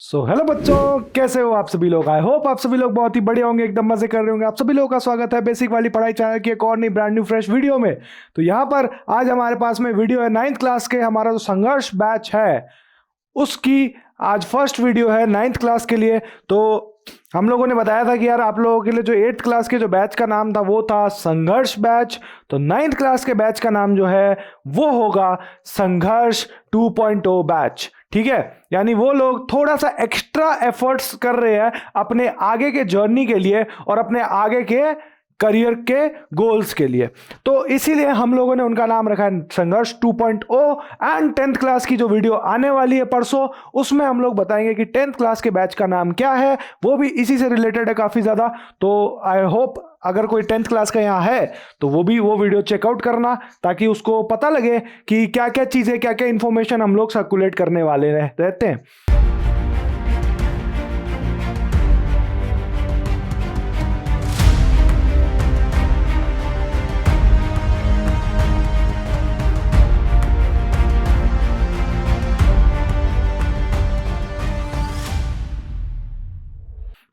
Hello बच्चों, कैसे हो आप सभी लोग। आई होप आप सभी लोग बहुत ही बढ़िया होंगे, एकदम मजे कर रहे होंगे। आप सभी लोगों का स्वागत है बेसिक वाली पढ़ाई चैनल की एक और नई ब्रांड न्यू फ्रेश वीडियो में। तो यहाँ पर आज हमारे पास में वीडियो है 9th क्लास के, हमारा जो संघर्ष बैच है उसकी आज फर्स्ट वीडियो है 9th क्लास के लिए। तो हम लोगों ने बताया था कि यार आप लोगों के लिए जो 8th क्लास के जो बैच का नाम था वो था संघर्ष बैच। तो 9th क्लास के बैच का नाम जो है वो होगा संघर्ष 2.0 बैच। ठीक है, यानी वो लोग थोड़ा सा एक्स्ट्रा एफर्ट्स कर रहे हैं अपने आगे के जर्नी के लिए और अपने आगे के करियर के गोल्स के लिए। तो इसीलिए हम लोगों ने उनका नाम रखा है संघर्ष 2.0। एंड 10th क्लास की जो वीडियो आने वाली है परसों, उसमें हम लोग बताएंगे कि 10th क्लास के बैच का नाम क्या है, वो भी इसी से रिलेटेड है काफ़ी ज़्यादा। तो आई होप अगर कोई 10th क्लास का यहाँ है तो वो वीडियो चेकआउट करना, ताकि उसको पता लगे कि क्या क्या चीज़ें, क्या क्या इंफॉर्मेशन हम लोग सर्कुलेट करने वाले रहते हैं।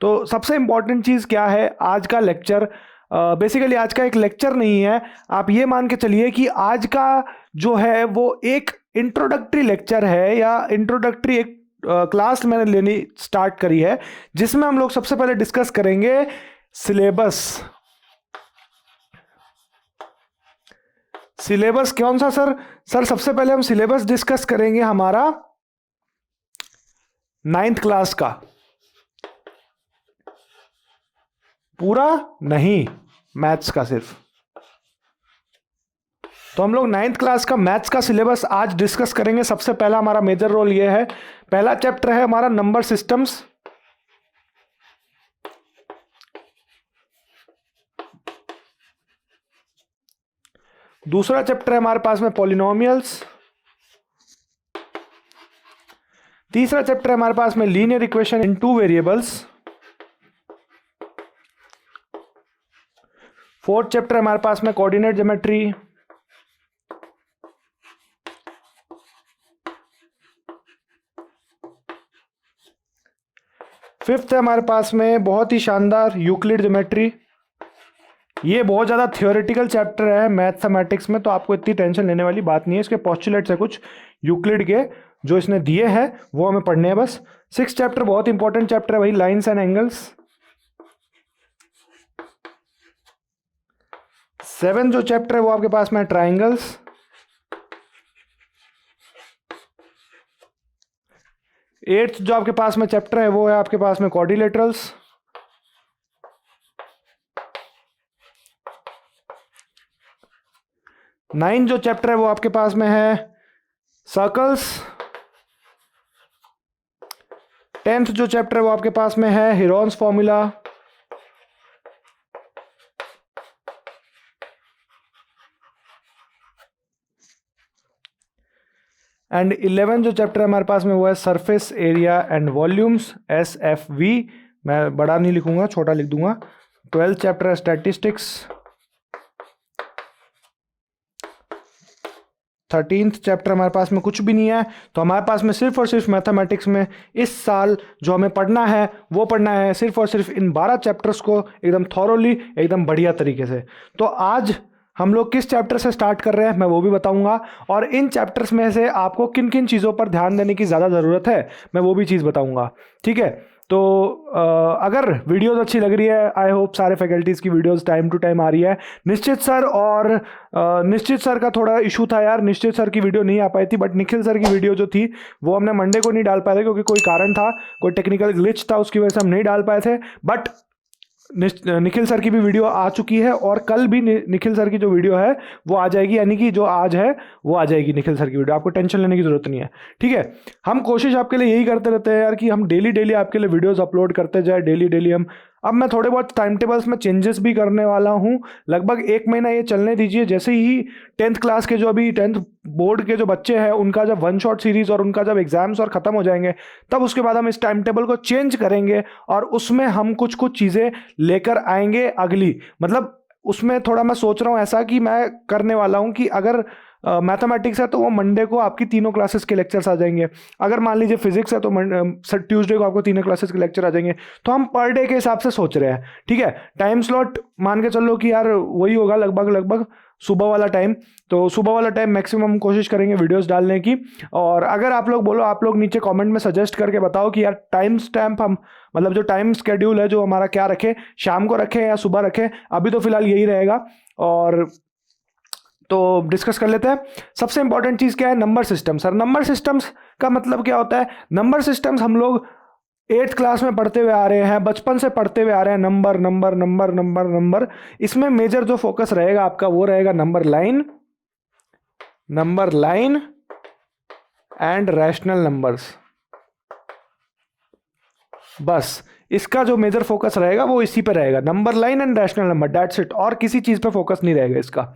तो सबसे इंपॉर्टेंट चीज़ क्या है आज का लेक्चर, बेसिकली आज का एक लेक्चर नहीं है, आप ये मान के चलिए कि आज का जो है वो एक इंट्रोडक्टरी लेक्चर है, या इंट्रोडक्टरी एक क्लास मैंने लेनी स्टार्ट करी है, जिसमें हम लोग सबसे पहले डिस्कस करेंगे सिलेबस। सिलेबस कौन सा सर? सबसे पहले हम सिलेबस डिस्कस करेंगे हमारा 9th क्लास का, पूरा नहीं, मैथ्स का सिर्फ। तो हम लोग 9th क्लास का मैथ्स का सिलेबस आज डिस्कस करेंगे। सबसे पहला हमारा मेजर रोल ये है, पहला चैप्टर है हमारा नंबर सिस्टम्स। दूसरा चैप्टर है हमारे पास में पॉलिनोमियल्स। तीसरा चैप्टर है हमारे पास में linear equation in 2 variables. Fourth chapter हमारे पास में कोऑर्डिनेट ज्योमेट्री। फिफ्थ है हमारे पास में बहुत ही शानदार यूक्लिड ज्योमेट्री। ये बहुत ज़्यादा थियोरेटिकल चैप्टर है मैथमेटिक्स में, तो आपको इतनी टेंशन लेने वाली बात नहीं है। इसके पोस्टुलेट्स है कुछ यूक्लिड के जो इसने दिए हैं, वो हमें पढ़ने हैं बस। 6th चैप्टर बहुत इंपॉर्टेंट चैप्टर है, वही लाइन्स एंड एंगल्स। 7th जो चैप्टर है वो आपके पास में ट्राइंगल्स। 8th जो आपके पास में चैप्टर है वो है आपके पास में क्वाड्रिलेटरल्स। 9th जो चैप्टर है वो आपके पास में है सर्कल्स। 10th जो चैप्टर है वो आपके पास में है हेरोन्स फॉर्मूला। एंड 11th जो चैप्टर है हमारे पास में वो है surface area and volumes, SFV। मैं बड़ा नहीं लिखूंगा, छोटा लिख दूंगा। 12th चैप्टर है स्टैटिस्टिक्स। 13th चैप्टर हमारे पास में कुछ भी नहीं है। तो हमारे पास में सिर्फ और सिर्फ मैथमेटिक्स में इस साल जो हमें पढ़ना है वो पढ़ना है सिर्फ और सिर्फ इन 12 चैप्टर्स को एकदम थॉरोली, एकदम बढ़िया तरीके से। तो आज हम लोग किस चैप्टर से स्टार्ट कर रहे हैं मैं वो भी बताऊंगा, और इन चैप्टर्स में से आपको किन किन चीज़ों पर ध्यान देने की ज़्यादा ज़रूरत है मैं वो भी चीज़ बताऊंगा। ठीक है, तो अगर वीडियोस अच्छी लग रही है, आई होप सारे फैकल्टीज़ की वीडियोस टाइम टू टाइम आ रही है। निश्चित सर और निश्चित सर का थोड़ा इशू था यार, निश्चित सर की वीडियो नहीं आ पाई थी, बट निखिल सर की वीडियो जो थी वो हमने मंडे को नहीं डाल पाए थे क्योंकि कोई कारण था, कोई टेक्निकल ग्लिच था, उसकी वजह से हम नहीं डाल पाए थे। बट निखिल सर की भी वीडियो आ चुकी है, और कल भी निखिल सर की जो वीडियो है वो आ जाएगी, यानी कि जो आज है वो आ जाएगी निखिल सर की वीडियो। आपको टेंशन लेने की जरूरत नहीं है। ठीक है, हम कोशिश आपके लिए यही करते रहते हैं यार कि हम डेली आपके लिए वीडियोस अपलोड करते जाए, डेली हम। अब मैं थोड़े बहुत टाइम टेबल्स में चेंजेस भी करने वाला हूँ, लगभग 1 महीना ये चलने दीजिए। जैसे ही 10th क्लास के जो अभी 10th बोर्ड के जो बच्चे हैं उनका जब 1 शॉट सीरीज और उनका जब एग्जाम्स और ख़त्म हो जाएंगे, तब उसके बाद हम इस टाइम टेबल को चेंज करेंगे और उसमें हम कुछ चीज़ें लेकर आएंगे अगली। मतलब उसमें थोड़ा मैं सोच रहा हूँ ऐसा कि मैं करने वाला हूँ कि अगर मैथमेटिक्स है तो वो मंडे को आपकी तीनों क्लासेस के लेक्चर्स आ जाएंगे। अगर मान लीजिए फिजिक्स है तो ट्यूसडे को आपको तीनों क्लासेस के लेक्चर आ जाएंगे। तो हम पर डे के हिसाब से सोच रहे हैं, ठीक है। टाइम स्लॉट मान के चलो कि यार वही होगा लगभग सुबह वाला टाइम। तो सुबह वाला टाइम मैक्सिमम कोशिश करेंगे वीडियोस डालने की। और अगर आप लोग बोलो, आप लोग नीचे कमेंट में सजेस्ट करके बताओ कि यार टाइम स्टैम्प हम मतलब जो टाइम स्केड्यूल है जो हमारा क्या रखें, शाम को रखें या सुबह रखें। अभी तो फिलहाल यही रहेगा। और तो डिस्कस कर लेते हैं। सबसे इंपॉर्टेंट चीज़ क्या है, number system. Sir number systems का मतलब क्या होता है? नंबर सिस्टम्स हम लोग 8th क्लास में पढ़ते हुए आ रहे हैं, बचपन से पढ़ते हुए आ रहे हैं। Number number number number number. इसमें मेजर जो फोकस रहेगा आपका वो रहेगा number line and rational numbers. बस इसका जो मेजर फोकस रहेगा वो इसी पे रहेगा, number line and rational number, that's it. और किसी चीज पे फोकस नहीं रहेगा इसका।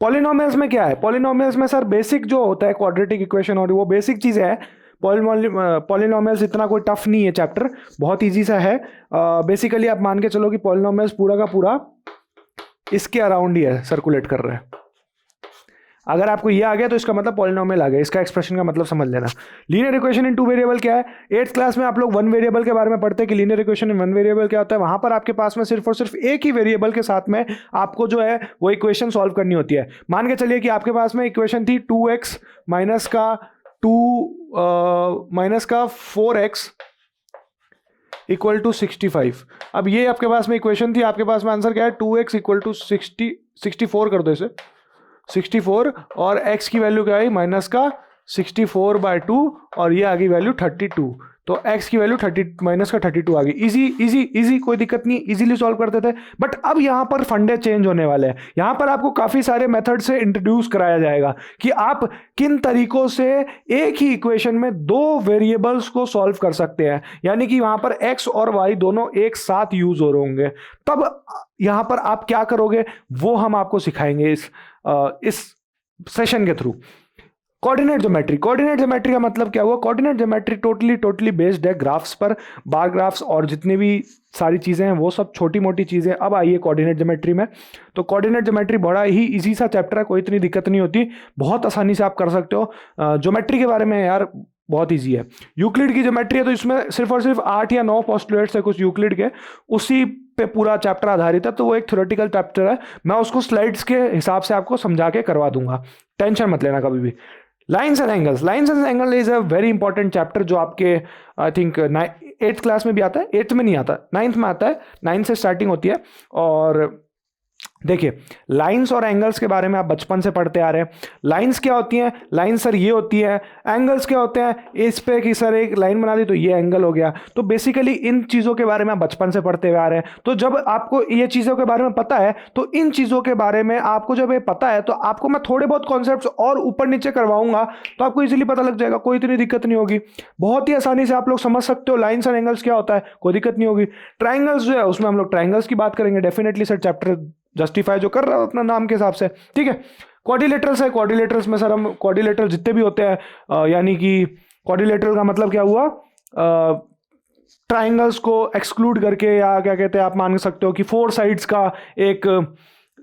पॉलिनोमियल्स में क्या है? पॉलिनोमियल्स में सर बेसिक जो होता है क्वाड्रेटिक इक्वेशन और वो बेसिक चीज़ है। पॉलिनोमियल्स इतना कोई टफ नहीं है चैप्टर, बहुत इजी सा है। बेसिकली आप मान के चलो कि पॉलिनोमियल्स पूरा का पूरा इसके अराउंड ही है, सर्कुलेट कर रहे हैं। अगर आपको ये आ गया तो इसका मतलब पॉलिनोमियल आ गया, इसका एक्सप्रेशन का मतलब समझ लेना। लीनियर इक्वेशन इन 2 वेरिएबल क्या है? 8th क्लास में आप लोग 1 वेरिएबल के बारे में पढ़ते हैं कि लीनियर इक्वेशन इन 1 वेरिएबल क्या होता है। वहां पर आपके पास में सिर्फ और सिर्फ एक ही वेरिएबल के साथ में आपको जो है वो इक्वेशन सॉल्व करनी होती है। मान के चलिए कि आपके पास में इक्वेशन थी 2x माइनस का 4x इक्वल टू 65। अब ये आपके पास में इक्वेशन थी, आपके पास में आंसर क्या है? 2x इक्वल टू 64 कर दो इसे, 64 और x की वैल्यू क्या आई? माइनस का 64/2 और ये आ गई वैल्यू 32। तो x की वैल्यू माइनस का 32 आ गई। इजी इजी इजी, कोई दिक्कत नहीं, इजीली सॉल्व करते थे। बट अब यहाँ पर फंडे चेंज होने वाले हैं। यहाँ पर आपको काफी सारे मेथड से इंट्रोड्यूस कराया जाएगा कि आप किन तरीकों से एक ही इक्वेशन में 2 वेरिएबल्स को सॉल्व कर सकते हैं। यानी कि वहां पर x और y दोनों एक साथ यूज हो रहे होंगे। तब यहाँ पर आप क्या करोगे वो हम आपको सिखाएंगे इस सेशन के थ्रू। कोऑर्डिनेट ज्योमेट्री का मतलब क्या हुआ? कोऑर्डिनेट ज्योमेट्री टोटली बेस्ड है ग्राफ्स पर, बार ग्राफ्स और जितनी भी सारी चीज़ें हैं वो सब छोटी मोटी चीज़ें। अब आइए कोऑर्डिनेट ज्योमेट्री में। तो कोऑर्डिनेट ज्योमेट्री बड़ा ही इजी सा चैप्टर है, कोई इतनी दिक्कत नहीं होती, बहुत आसानी से आप कर सकते हो। ज्योमेट्री के बारे में यार बहुत ईजी है। यूक्लिड की ज्योमेट्री है तो इसमें सिर्फ और सिर्फ 8 या 9 पोस्टुलेट्स है कुछ यूक्लिड के, उसी पे पूरा चैप्टर आधारित है। तो वो एक थ्योरेटिकल चैप्टर है, मैं उसको स्लाइड्स के हिसाब से आपको समझा के करवा दूंगा, टेंशन मत लेना कभी भी। Lines and angle is a very important chapter जो आपके आई थिंक 8th क्लास में भी आता है, 8th में नहीं आता, 9th में आता है, 9th से स्टार्टिंग होती है। और देखिए लाइंस और एंगल्स के बारे में आप बचपन से पढ़ते आ रहे हैं। लाइंस क्या होती हैं? लाइंस सर ये होती है। एंगल्स क्या होते हैं? इस पे कि सर एक लाइन बना दी तो ये एंगल हो गया। तो बेसिकली इन चीज़ों के बारे में आप बचपन से पढ़ते हुए आ रहे हैं। तो जब आपको ये चीज़ों के बारे में पता है तो इन चीज़ों के बारे में आपको जब ये पता है तो आपको मैं थोड़े बहुत कॉन्सेप्ट्स और ऊपर नीचे करवाऊंगा तो आपको इजीली पता लग जाएगा, कोई इतनी दिक्कत नहीं होगी। बहुत ही आसानी से आप लोग समझ सकते हो लाइंस और एंगल्स क्या होता है, कोई दिक्कत नहीं होगी। ट्राइंगल्स जो है उसमें हम लोग ट्राइंगल्स की बात करेंगे डेफिनेटली, सर चैप्टर जस्टिफाई जो कर रहा है अपना नाम के हिसाब से, ठीक है। क्वाड्रिलेटरल्स है, क्वाड्रिलेटरल्स में सर हम क्वाड्रिलेटरल जितने भी होते हैं यानी कि क्वाड्रिलेटरल का मतलब क्या हुआ? ट्राइंगल्स को एक्सक्लूड करके, या क्या कहते हैं आप मान सकते हो कि 4 साइड्स का एक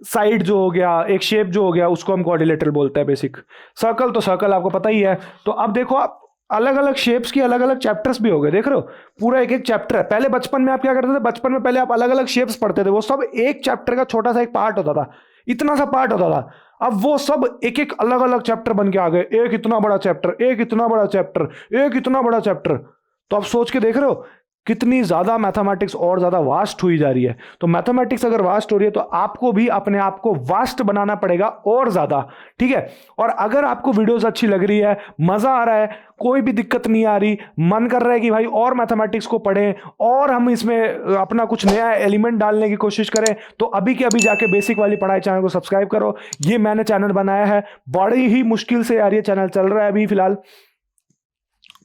साइड जो हो गया, एक शेप जो हो गया, उसको हम क्वाड्रिलेटरल बोलते हैं। बेसिक सर्कल तो सर्कल आपको पता ही है। तो अब देखो आप अलग अलग शेप्स की अलग अलग चैप्टर्स भी हो गए, देख रहे हो पूरा एक एक चैप्टर है। पहले बचपन में आप क्या करते थे? बचपन में पहले आप अलग अलग शेप्स पढ़ते थे, वो सब एक चैप्टर का छोटा सा एक पार्ट होता था, इतना सा पार्ट होता था। अब वो सब एक एक अलग अलग चैप्टर बन के आ गए, एक इतना बड़ा चैप्टर, एक इतना बड़ा चैप्टर, एक इतना बड़ा चैप्टर। तो आप सोच के देख रहे हो कितनी ज्यादा मैथमेटिक्स और ज्यादा वास्ट हुई जा रही है। तो मैथमेटिक्स अगर वास्ट हो रही है तो आपको भी अपने आप को वास्ट बनाना पड़ेगा और ज्यादा, ठीक है। और अगर आपको वीडियोस अच्छी लग रही है, मजा आ रहा है, कोई भी दिक्कत नहीं आ रही, मन कर रहा है कि भाई और मैथमेटिक्स को पढ़ें और हम इसमें अपना कुछ नया एलिमेंट डालने की कोशिश करें, तो अभी के अभी जाके बेसिक वाली पढ़ाई चैनल को सब्सक्राइब करो। ये मैंने चैनल बनाया है, बड़ी ही मुश्किल से यार ये चैनल चल रहा है अभी फिलहाल।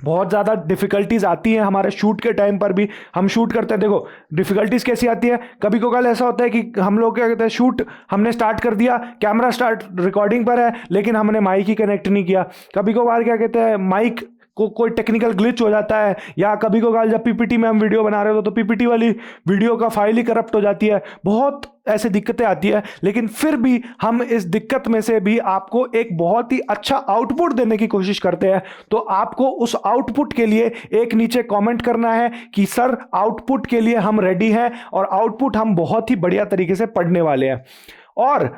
बहुत ज़्यादा डिफिकल्टीज आती हैं हमारे शूट के टाइम पर भी, हम शूट करते हैं। देखो डिफिकल्टीज कैसी आती है, कभी कभार ऐसा होता है कि हम लोग क्या कहते हैं, शूट हमने स्टार्ट कर दिया, कैमरा स्टार्ट रिकॉर्डिंग पर है लेकिन हमने माइक ही कनेक्ट नहीं किया। कभी कभार क्या कहते हैं, माइक कोई टेक्निकल ग्लिच हो जाता है, या कभी कभार जब पीपीटी में हम वीडियो बना रहे हो तो पीपीटी वाली वीडियो का फाइल ही करप्ट हो जाती है, बहुत ऐसे दिक्कतें आती है। लेकिन फिर भी हम इस दिक्कत में से भी आपको एक बहुत ही अच्छा आउटपुट देने की कोशिश करते हैं। तो आपको उस आउटपुट के लिए एक नीचे कमेंट करना है कि सर आउटपुट के लिए हम रेडी हैं, और आउटपुट हम बहुत ही बढ़िया तरीके से पढ़ने वाले हैं। और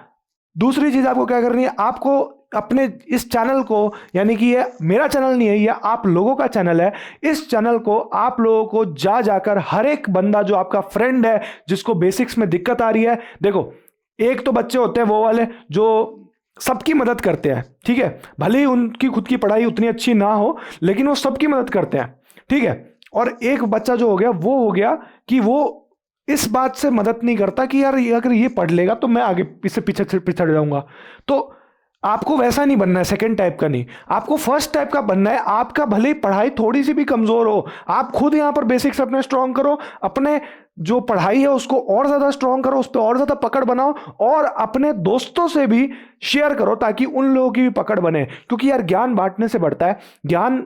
दूसरी चीज आपको क्या करनी है, आपको अपने इस चैनल को, यानी कि ये मेरा चैनल नहीं है, ये आप लोगों का चैनल है, इस चैनल को आप लोगों को जाकर हर एक बंदा जो आपका फ्रेंड है जिसको बेसिक्स में दिक्कत आ रही है, देखो एक तो बच्चे होते हैं वो वाले जो सबकी मदद करते हैं, ठीक है, भले ही उनकी खुद की पढ़ाई उतनी अच्छी ना हो लेकिन वो सबकी मदद करते हैं, ठीक है। और एक बच्चा जो हो गया वो हो गया कि वो इस बात से मदद नहीं करता कि यार अगर ये पढ़ लेगा तो मैं आगे इससे पीछे पिछड़ जाऊंगा। तो आपको वैसा नहीं बनना है, सेकंड टाइप का नहीं, आपको फर्स्ट टाइप का बनना है। आपका भले ही पढ़ाई थोड़ी सी भी कमजोर हो, आप खुद यहां पर बेसिक्स अपने स्ट्रांग करो, अपने जो पढ़ाई है उसको और ज्यादा स्ट्रांग करो, उस पर और ज्यादा पकड़ बनाओ, और अपने दोस्तों से भी शेयर करो ताकि उन लोगों की भी पकड़ बने। क्योंकि यार ज्ञान बांटने से बढ़ता है, ज्ञान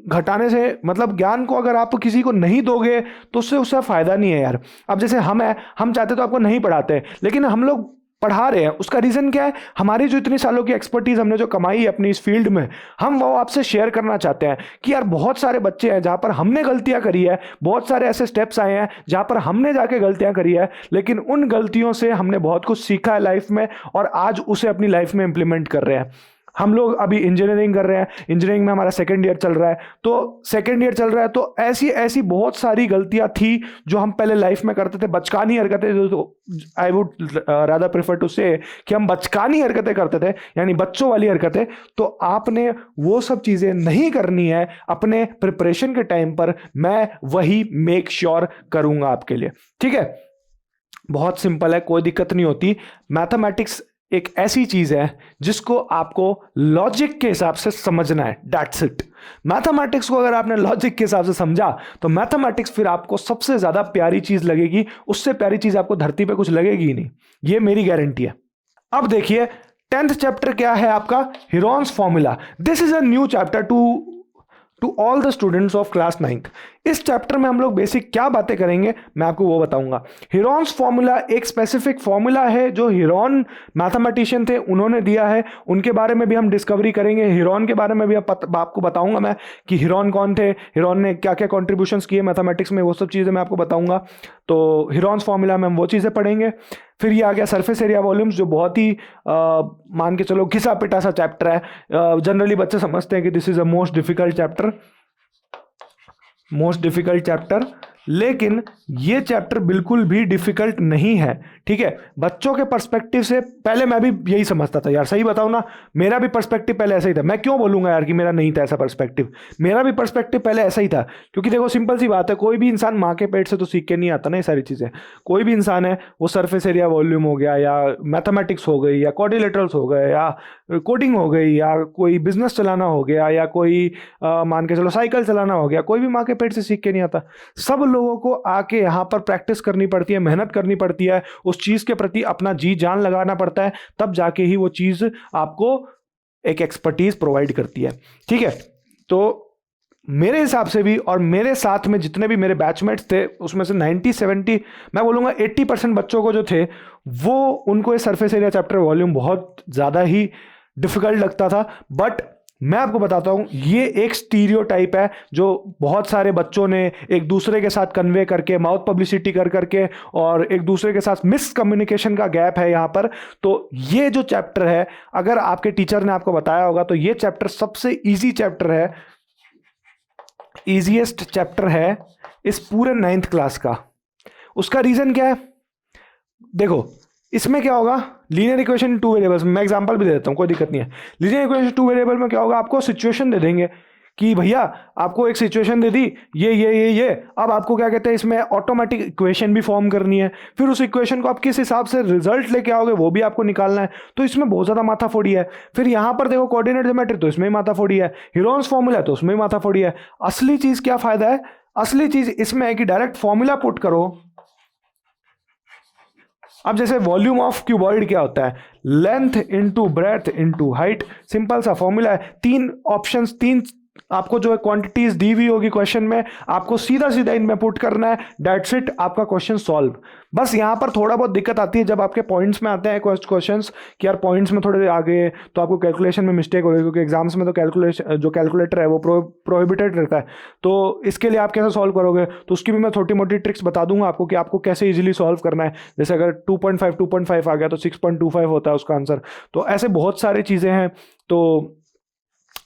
घटाने से, मतलब ज्ञान को अगर आप किसी को नहीं दोगे तो उससे फायदा नहीं है यार। अब जैसे हम चाहते तो आपको नहीं पढ़ाते, लेकिन हम लोग पढ़ा रहे हैं, उसका रीजन क्या है, हमारी जो इतनी सालों की एक्सपर्टीज हमने जो कमाई है अपनी इस फील्ड में, हम वो आपसे शेयर करना चाहते हैं कि यार बहुत सारे बच्चे हैं जहां पर हमने गलतियां करी है, बहुत सारे ऐसे स्टेप्स आए हैं जहां पर हमने जाके गलतियां करी है, लेकिन उन गलतियों से हमने बहुत कुछ सीखा है लाइफ में, और आज उसे अपनी लाइफ में इंप्लीमेंट कर रहे हैं। हम लोग अभी इंजीनियरिंग कर रहे हैं, इंजीनियरिंग में हमारा सेकंड ईयर चल रहा है, तो ऐसी ऐसी बहुत सारी गलतियां थी जो हम पहले लाइफ में करते थे, बचकानी हरकतें, तो I would rather prefer to say कि हम बचकानी हरकतें करते थे, यानी बच्चों वाली हरकतें। तो आपने वो सब चीजें नहीं करनी है अपने प्रिपरेशन के टाइम पर, मैं वही मेक श्योर करूंगा आपके लिए, ठीक है। बहुत सिंपल है, कोई दिक्कत नहीं होती। मैथमेटिक्स एक ऐसी चीज है जिसको आपको लॉजिक के हिसाब से समझना है, दैट्स इट। मैथमेटिक्स को अगर आपने लॉजिक के हिसाब से समझा तो मैथमेटिक्स फिर आपको सबसे ज्यादा प्यारी चीज लगेगी, उससे प्यारी चीज आपको धरती पे कुछ लगेगी ही नहीं, ये मेरी गारंटी है। अब देखिए 10th चैप्टर क्या है आपका, Heron's formula. This is a new chapter two all the students of class 9th। इस चैप्टर में हम लोग बेसिक क्या बातें करेंगे मैं आपको वो बताऊंगा। हीरोन्स फॉर्मूला एक स्पेसिफिक फॉर्मूला है जो हीरोन मैथमेटिशियन थे उन्होंने दिया है, उनके बारे में भी हम डिस्कवरी करेंगे। हीरोन के बारे में भी आपको बताऊंगा मैं कि हीरोन कौन थे, हीरोन ने क्या क्या कॉन्ट्रीब्यूशंस किए मैथमेटिक्स में, वो सब चीज़ें मैं आपको बताऊंगा। तो हीरोन्स फॉर्मूला में हम वो चीज़ें पढ़ेंगे। फिर ये आ गया सरफेस एरिया वॉल्यूम्स, जो बहुत ही मान के चलो घिसा पिटा सा चैप्टर है। जनरली बच्चे समझते हैं कि this is a most difficult chapter, लेकिन ये चैप्टर बिल्कुल भी डिफिकल्ट नहीं है, ठीक है। बच्चों के पर्सपेक्टिव से पहले मैं भी यही समझता था यार, सही बताऊं ना, मेरा भी पर्सपेक्टिव पहले ऐसा ही था। मैं क्यों बोलूंगा यार कि मेरा नहीं था ऐसा पर्सपेक्टिव, मेरा भी पर्सपेक्टिव पहले ऐसा ही था। क्योंकि देखो सिंपल सी बात है, कोई भी इंसान माँ के पेट से तो सीख के नहीं आता ना ये सारी चीज़ें। कोई भी इंसान है, वो सरफेस एरिया वॉल्यूम हो गया, या मैथमेटिक्स हो गई, या क्वाड्रिलेटरल्स हो गए, या कोडिंग हो गई, या कोई बिजनेस चलाना हो गया, या कोई मान के चलो साइकिल चलाना हो गया, कोई भी माँ के पेट से सीख के नहीं आता। सब लोगों को आके यहाँ पर प्रैक्टिस करनी पड़ती है, मेहनत करनी पड़ती है, उस चीज़ के प्रति अपना जी जान लगाना पड़ता है, तब जाके ही वो चीज़ आपको एक एक्सपर्टीज प्रोवाइड करती है, ठीक है। तो मेरे हिसाब से भी, और मेरे साथ में जितने भी मेरे बैचमेट्स थे उसमें से 90-70 मैं बोलूँगा 80% बच्चों को जो थे वो, उनको ये सरफेस एरिया चैप्टर वॉल्यूम बहुत ज़्यादा ही डिफिकल्ट लगता था। बट मैं आपको बताता हूं, ये एक स्टीरियोटाइप है जो बहुत सारे बच्चों ने एक दूसरे के साथ कन्वे करके, माउथ पब्लिसिटी कर करके, और एक दूसरे के साथ मिसकम्युनिकेशन का गैप है यहाँ पर। तो ये जो चैप्टर है, अगर आपके टीचर ने आपको बताया होगा तो ये चैप्टर सबसे इजी चैप्टर है, इजीएस्ट चैप्टर है इस पूरे 9th क्लास का। उसका रीजन क्या है, देखो इसमें क्या होगा, लीनियर इक्वेशन 2 वेरिएबल्स, मैं एग्जांपल भी दे देता हूँ, कोई दिक्कत नहीं है। लीनियर इक्वेशन 2 वेरिएबल में क्या होगा, आपको सिचुएशन दे देंगे कि भैया आपको एक सिचुएशन दे दी, ये अब आपको क्या कहते हैं, इसमें ऑटोमेटिक इक्वेशन भी फॉर्म करनी है, फिर उस इक्वेशन को आप किस हिसाब से रिजल्ट लेके आओगे वो भी आपको निकालना है। तो इसमें बहुत ज़्यादा माथाफोड़ी है। फिर यहाँ पर देखो कोऑर्डिनेट ज्योमेट्री, तो इसमें ही माथाफोड़ी है। हीरोन्स फॉर्मूला, तो उसमें ही माथाफोड़ी है। असली चीज़ क्या फ़ायदा है, असली चीज़ इसमें है कि डायरेक्ट फॉर्मूला पुट करो। अब जैसे वॉल्यूम ऑफ क्यूबॉइड क्या होता है, length into breadth into height, simple सा फॉर्मूला है। 3 ऑप्शंस, 3 आपको जो है क्वांटिटीज दी हुई होगी क्वेश्चन में, आपको सीधा सीधा इनमें पुट करना है, दैट्स इट, आपका क्वेश्चन सॉल्व। बस यहां पर थोड़ा बहुत दिक्कत आती है जब आपके पॉइंट्स में आते हैं क्वेश्चंस कि यार पॉइंट्स में थोड़े आगे तो आपको कैलकुलेशन में मिस्टेक होगी, क्योंकि एग्जाम्स में तो कैलकुलेशन जो कैलकुलेटर है वो प्रोहिबिटेड रहता है। तो इसके लिए आप कैसे सॉल्व करोगे, तो उसकी भी मैं छोटी मोटी ट्रिक्स बता दूंगा आपको कि आपको कैसे इजीली सॉल्व करना है। जैसे अगर 2.5 आ गया तो 6.25 होता है उसका आंसर। तो ऐसे बहुत सारी चीज़ें हैं, तो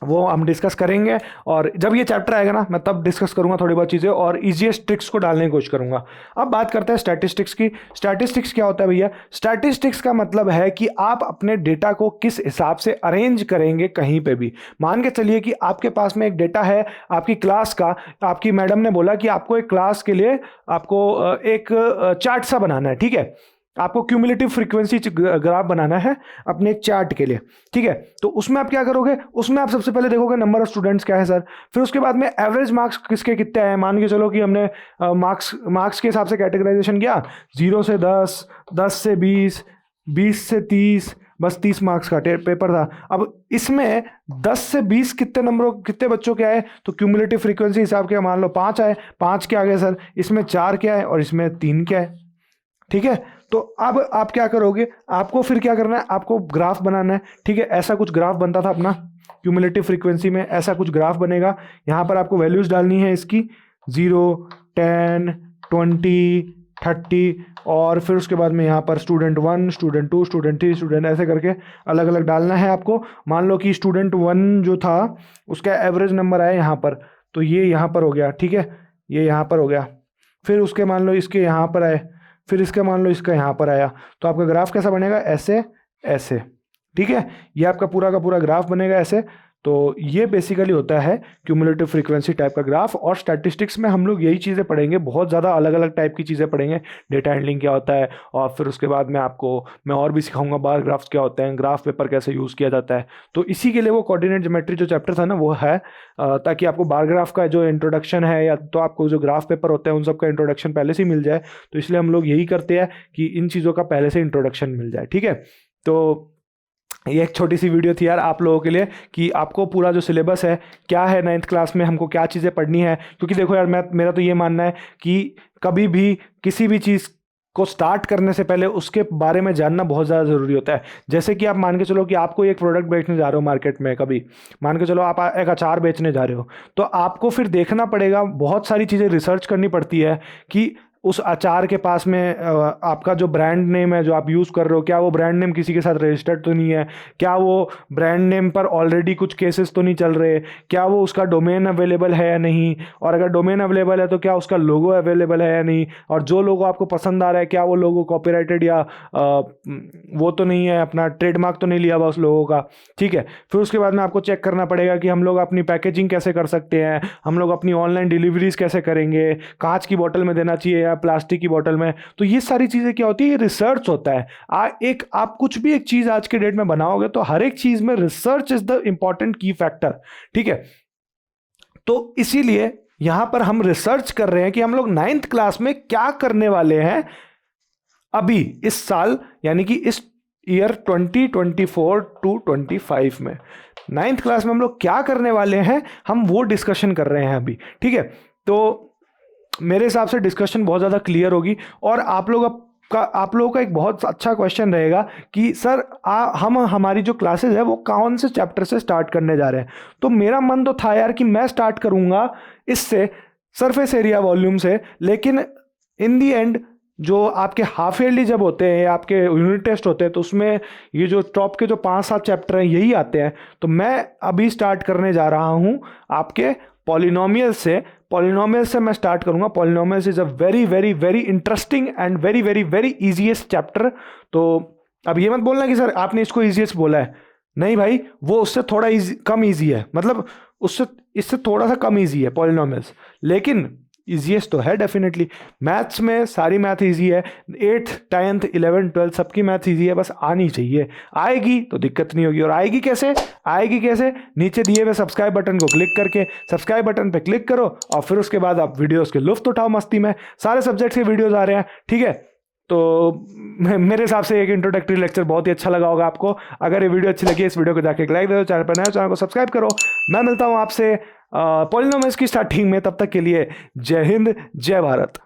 वो हम डिस्कस करेंगे। और जब ये चैप्टर आएगा ना, मैं तब डिस्कस करूंगा थोड़ी बहुत चीज़ें और इजीएस्ट ट्रिक्स को डालने की कोशिश करूंगा। अब बात करते हैं स्टैटिस्टिक्स की। स्टैटिस्टिक्स क्या होता है भैया? स्टैटिस्टिक्स का मतलब है कि आप अपने डेटा को किस हिसाब से अरेंज करेंगे कहीं पे भी। मान के चलिए कि आपके पास में एक डेटा है आपकी क्लास का, आपकी मैडम ने बोला कि आपको एक क्लास के लिए आपको एक चार्ट सा बनाना है, ठीक है। आपको क्यूमुलेटिव फ्रीक्वेंसी ग्राफ बनाना है अपने चार्ट के लिए, ठीक है। तो उसमें आप क्या करोगे, उसमें आप सबसे पहले देखोगे नंबर ऑफ स्टूडेंट्स क्या है सर, फिर उसके बाद में एवरेज मार्क्स किसके कितने आए। मान के चलो कि हमने मार्क्स के हिसाब से कैटेगराइजेशन किया, 0 से 10, 10 से 20, 20 से 30, बस 30 मार्क्स का पेपर था। अब इसमें 10 से 20 कितने बच्चों के आए, तो क्यूमुलेटिव फ्रीक्वेंसी हिसाब के मान लो 5 आए, 5 के आगे सर इसमें 4 क्या है और इसमें 3 क्या है, ठीक है। तो अब आप क्या करोगे, आपको फिर क्या करना है, आपको ग्राफ बनाना है, ठीक है। ऐसा कुछ ग्राफ बनता था अपना क्यूमुलेटिव फ्रीक्वेंसी में, ऐसा कुछ ग्राफ बनेगा। यहाँ पर आपको वैल्यूज डालनी है इसकी 0, 10, 20, 30 और फिर उसके बाद में यहाँ पर स्टूडेंट 1, स्टूडेंट 2, स्टूडेंट 3, स्टूडेंट ऐसे करके अलग अलग डालना है आपको। मान लो कि स्टूडेंट 1 जो था उसका एवरेज नंबर आया यहाँ पर, तो ये यहाँ पर हो गया, ठीक है, ये यहाँ पर हो गया। फिर उसके मान लो इसके यहाँ पर आए, फिर इसका मान लो इसका यहाँ पर आया, तो आपका ग्राफ कैसा बनेगा, ऐसे ऐसे, ठीक है। ये आपका पूरा का पूरा ग्राफ बनेगा ऐसे। तो ये बेसिकली होता है क्यूमुलेटिव फ्रीक्वेंसी टाइप का ग्राफ। और स्टैटिस्टिक्स में हम लोग यही चीज़ें पढ़ेंगे, बहुत ज़्यादा अलग अलग टाइप की चीज़ें पढ़ेंगे। डेटा हैंडलिंग क्या होता है, और फिर उसके बाद में आपको मैं और भी सिखाऊंगा बार ग्राफ्स क्या होते हैं, ग्राफ पेपर कैसे यूज़ किया जाता है। तो इसी के लिए वो कोऑर्डिनेट ज्योमेट्री जो चैप्टर था ना वो है, ताकि आपको बार ग्राफ का जो इंट्रोडक्शन है या तो आपको जो ग्राफ पेपर होते हैं उन सब का इंट्रोडक्शन पहले से ही मिल जाए। तो इसलिए हम लोग यही करते हैं कि इन चीज़ों का पहले से इंट्रोडक्शन मिल जाए, ठीक है। तो ये एक छोटी सी वीडियो थी यार आप लोगों के लिए कि आपको पूरा जो सिलेबस है क्या है 9th क्लास में, हमको क्या चीज़ें पढ़नी है। क्योंकि देखो यार, मेरा तो ये मानना है कि कभी भी किसी भी चीज़ को स्टार्ट करने से पहले उसके बारे में जानना बहुत ज़्यादा ज़रूरी होता है। जैसे कि आप मान के चलो कि आपको एक प्रोडक्ट बेचने जा रहे हो मार्केट में, कभी मान के चलो आप एक अचार बेचने जा रहे हो, तो आपको फिर देखना पड़ेगा, बहुत सारी चीज़ें रिसर्च करनी पड़ती है कि उस अचार के पास में आपका जो ब्रांड नेम है जो आप यूज़ कर रहे हो, क्या वो ब्रांड नेम किसी के साथ रजिस्टर्ड तो नहीं है, क्या वो ब्रांड नेम पर ऑलरेडी कुछ केसेस तो नहीं चल रहे, क्या वो उसका डोमेन अवेलेबल है या नहीं, और अगर डोमेन अवेलेबल है तो क्या उसका लोगो अवेलेबल है या नहीं, और जो लोगो आपको पसंद आ रहा है क्या वो लोगो कॉपीराइटेड या वो तो नहीं है, अपना ट्रेडमार्क तो नहीं लिया हुआ उस लोगों का, ठीक है। फिर उसके बाद में आपको चेक करना पड़ेगा कि हम लोग अपनी पैकेजिंग कैसे कर सकते हैं, हम लोग अपनी ऑनलाइन डिलीवरीज कैसे करेंगे, कांच की बोतल में देना चाहिए प्लास्टिक की बोतल में। तो ये सारी चीजें क्या होती है, ये रिसर्च होता है। आप कुछ भी एक चीज आज के डेट में बनाओगे तो हर एक चीज में रिसर्च इज द इंपॉर्टेंट की फैक्टर, ठीक है। तो इसीलिए यहां पर हम रिसर्च कर रहे हैं कि हम लोग 9th क्लास में क्या करने वाले हैं अभी इस साल, यानी कि इस ईयर 2024 टू 25 में 9th क्लास में हम लोग क्या करने वाले हैं, हम वो डिस्कशन कर रहे हैं अभी, ठीक है। तो मेरे हिसाब से डिस्कशन बहुत ज़्यादा क्लियर होगी। और आप लोगों का एक बहुत अच्छा क्वेश्चन रहेगा कि सर हमारी जो क्लासेस है वो कौन से चैप्टर से स्टार्ट करने जा रहे हैं। तो मेरा मन तो था यार कि मैं स्टार्ट करूंगा इससे, सरफेस एरिया वॉल्यूम से, लेकिन इन दी एंड जो आपके हाफ ईयरली जब होते हैं, आपके यूनिट टेस्ट होते हैं, तो उसमें ये जो टॉप के जो 5-7 चैप्टर हैं यही आते हैं। तो मैं अभी स्टार्ट करने जा रहा हूं आपके पॉलिनोमियल से मैं स्टार्ट करूंगा। Polynomials is a very very very interesting and very very very easiest chapter. तो अब ये मत बोलना कि सर आपने इसको इजीएस्ट बोला है, नहीं भाई, वो उससे थोड़ा कम इजी है, मतलब इससे थोड़ा सा कम इजी है पॉलिनोमियल्स, लेकिन इजीएस्ट तो है डेफिनेटली। मैथ्स में सारी मैथ इजी है, 8th 10th 11th 12th सबकी मैथ इजी है, बस आनी चाहिए, आएगी तो दिक्कत नहीं होगी। और आएगी कैसे, नीचे दिए हुए सब्सक्राइब बटन को क्लिक करके सब्सक्राइब बटन पे क्लिक करो और फिर उसके बाद आप वीडियोस के लुफ्त उठाओ मस्ती में। सारे सब्जेक्ट्स के वीडियोस आ रहे हैं, ठीक है। तो मेरे हिसाब से एक इंट्रोडक्टरी लेक्चर बहुत ही अच्छा लगा होगा आपको। अगर ये वीडियो अच्छी लगी, इस वीडियो को जाके एक लाइक दे दो, चैनल पर नए हो चैनल को सब्सक्राइब करो। मैं मिलता हूँ आपसे पॉलिनोमियल्स की स्टार्टिंग में, तब तक के लिए जय हिंद, जय भारत।